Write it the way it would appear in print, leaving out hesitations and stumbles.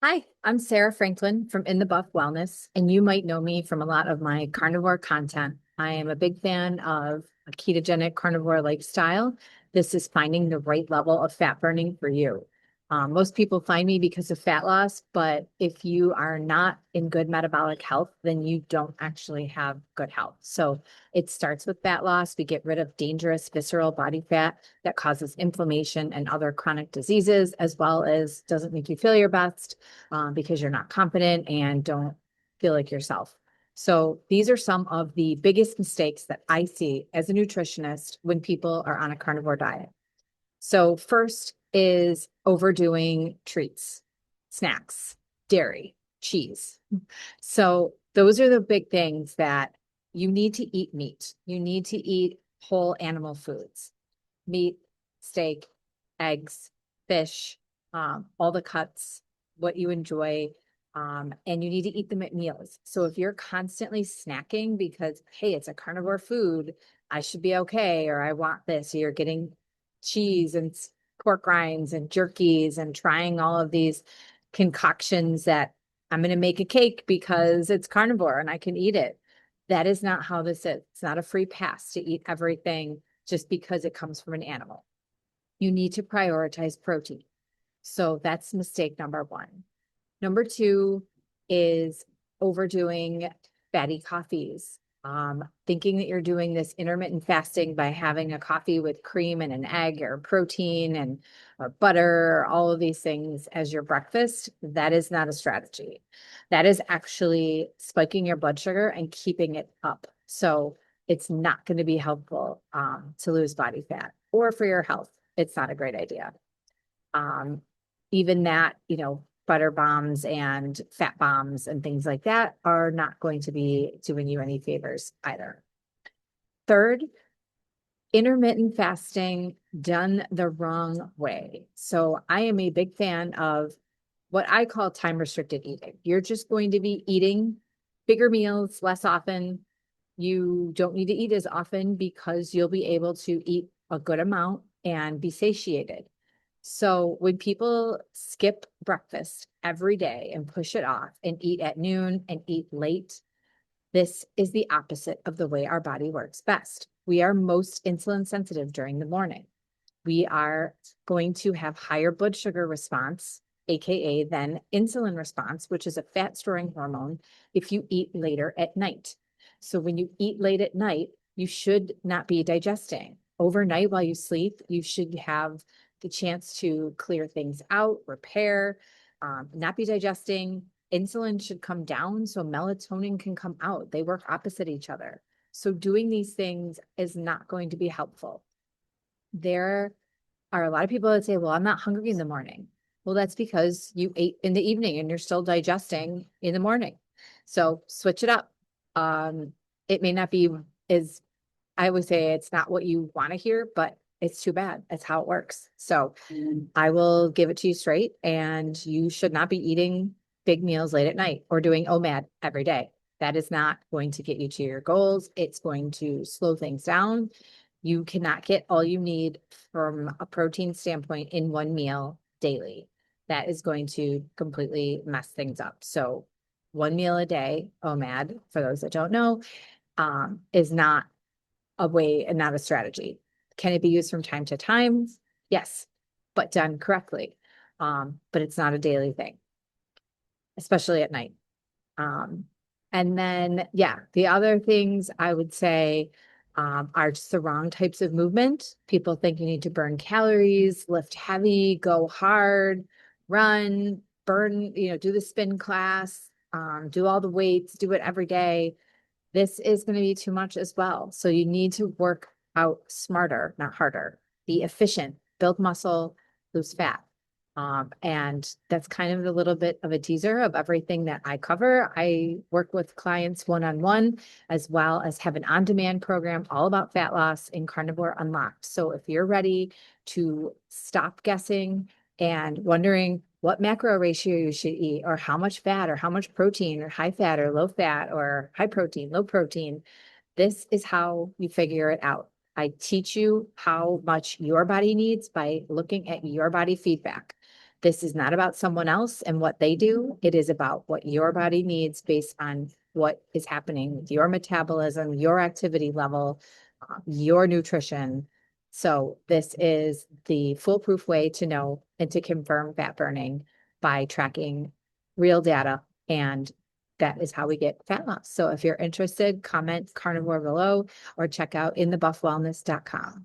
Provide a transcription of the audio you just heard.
Hi, I'm Sarah Franklin from In the Buff Wellness, and you might know me from a lot of my carnivore content. I am a big fan of a ketogenic carnivore lifestyle. This is finding the right level of fat burning for you. Most people find me because of fat loss, but if you are not in good metabolic health, then you don't actually have good health. So it starts with fat loss. We get rid of dangerous visceral body fat that causes inflammation and other chronic diseases, as well as doesn't make you feel your best because you're not confident and don't feel like yourself. So these are some of the biggest mistakes that I see as a nutritionist when people are on a carnivore diet. So first is overdoing treats, snacks, dairy, cheese. So those are the big things that you need to eat meat. You need to eat whole animal foods, meat, steak, eggs, fish, all the cuts, what you enjoy. And you need to eat them at meals. So if you're constantly snacking because, hey, it's a carnivore food, I should be okay, or I want this, or you're getting cheese and pork rinds and jerkies and trying all of these concoctions that I'm going to make a cake because it's carnivore and I can eat it. That is not how this is. It's not a free pass to eat everything just because it comes from an animal. You need to prioritize protein. So that's mistake number one. Number two is overdoing fatty coffees. Thinking that you're doing this intermittent fasting by having a coffee with cream and an egg or protein and or butter, all of these things as your breakfast, that is not a strategy. That is actually spiking your blood sugar and keeping it up. So it's not going to be helpful to lose body fat or for your health. It's not a great idea. Um, Even that, butter bombs and fat bombs and things like that are not going to be doing you any favors either. Third, intermittent fasting done the wrong way. So I am a big fan of what I call time restricted eating. You're just going to be eating bigger meals less often. You don't need to eat as often because you'll be able to eat a good amount and be satiated. So when people skip breakfast every day and push it off and eat at noon and eat late, this is the opposite of the way our body works best. We are most insulin sensitive during the morning. We are going to have higher blood sugar response, AKA than insulin response, which is a fat storing hormone, if you eat later at night. So when you eat late at night, you should not be digesting. Overnight while you sleep, you should have the chance to clear things out, repair, not be digesting. Insulin should come down so melatonin can come out. They work opposite each other. So doing these things is not going to be helpful. There are a lot of people that say, well, I'm not hungry in the morning. Well, that's because you ate in the evening and you're still digesting in the morning. So switch it up. It may not be as I would say it's not what you want to hear, but it's too bad. It's how it works. So I will give it to you straight, and you should not be eating big meals late at night or doing OMAD every day. That is not going to get you to your goals. It's going to slow things down. You cannot get all you need from a protein standpoint in one meal daily. That is going to completely mess things up. So, one meal a day, OMAD, for those that don't know, is not a way and not a strategy. Can it be used from time to time? Yes, but done correctly. But it's not a daily thing, especially at night. Um, and then, yeah, the other things I would say are just the wrong types of movement. People think you need to burn calories, lift heavy, go hard, run, burn, do the spin class, do all the weights, do it every day. This is going to be too much as well. So you need to work out smarter, not harder. Be efficient, build muscle, lose fat. And that's kind of a little bit of a teaser of everything that I cover. I work with clients one-on-one, as well as have an on-demand program all about fat loss in Carnivore Unlocked. So if you're ready to stop guessing and wondering what macro ratio you should eat, or how much fat, or how much protein, or high fat, or low fat, or high protein, low protein, this is how you figure it out. I teach you how much your body needs by looking at your body feedback. This is not about someone else and what they do. It is about what your body needs based on what is happening with your metabolism, your activity level, your nutrition. So this is the foolproof way to know and to confirm fat burning by tracking real data. And that is how we get fat loss. So if you're interested, comment carnivore below or check out inthebuffwellness.com.